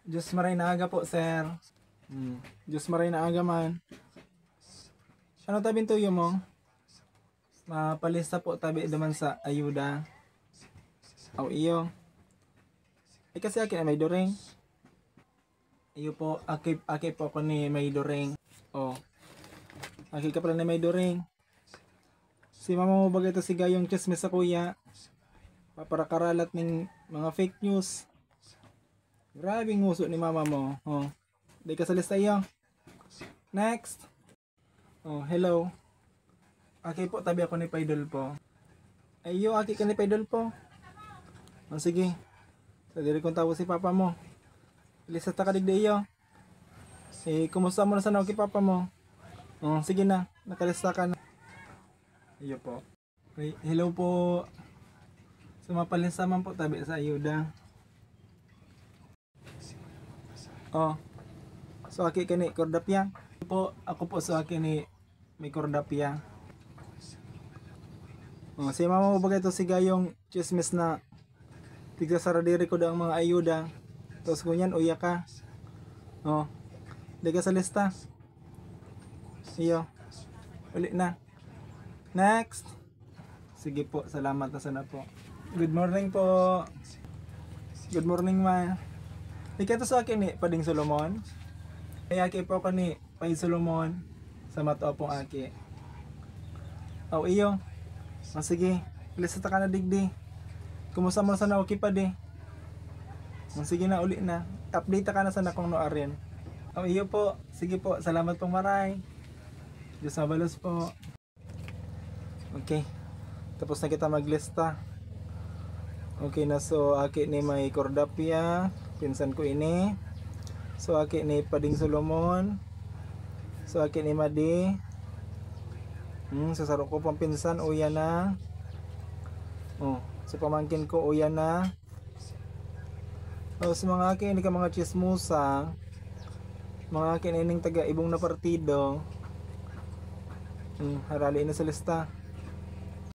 Diyos maray na aga po, sir. Diyos maray na aga man. Ano tabing tuyo mo? Mapalista po tabi naman sa ayuda. Aw iyo. Ay kasi akin may during. Iyo po, aki po ako ni may during. Oh. Aki ka pala ni may during. Si mama mo bagay to si Gayong chismis sa kuya. Paparakaralat ng mga fake news. Grabe nguso ni mama mo. Oh. Di ka sa lista iyo. Next. Oh, hello. Aki po, tabi ako ni Paidol po. Ayo, aki ka ni Paidol po. Oh, sige. Sa diri kong tawo si papa mo. Lista ta kadigdi iyo. Kumusta mo na sana kay papa mo? Oh, sige na. Nakalista ka na. Iyo po. Okay, hello po. Sumapalista man po tabi sa ayuda. Oh. So aki ka ni Cordapia. Ako po sa aki ni may Cordapia. Oh, si mama mo bagay to si Gayong chismis na tigsa sa radiri ko ang mga ayuda. Tapos kunyan uya ka. Oh. Di ka sa lista. Iyo. Uli na. Next. Sige po, salamat na sana po. Good morning po. Good morning ma. Ikaw to sa akin ni Pading Solomon. Ay aki po ko ni Pay Solomon sa mato pong aki. Aw iyo. Oh, sige, lista ka na digdi. Kumusta mo sana okay pa di? Oh, sige na, uli na. Update ka na sana kung noarin. Oh, iyo po. Sige po, salamat pong maray. Diyos mabalos po. Okay. Tapos na kita maglista. Okay na, so aki ni may Cordapia. Pinsan ko ini. So aki ni Pading Solomon. So aki ni Madi. Sasaro ko pang pinsan, uya na. Oh, sa pamangkin ko, uya na. Oh, sa mga akin, hindi ka mga chismusa. Mga akin, ining taga ibong na partido. Harali na sa lista.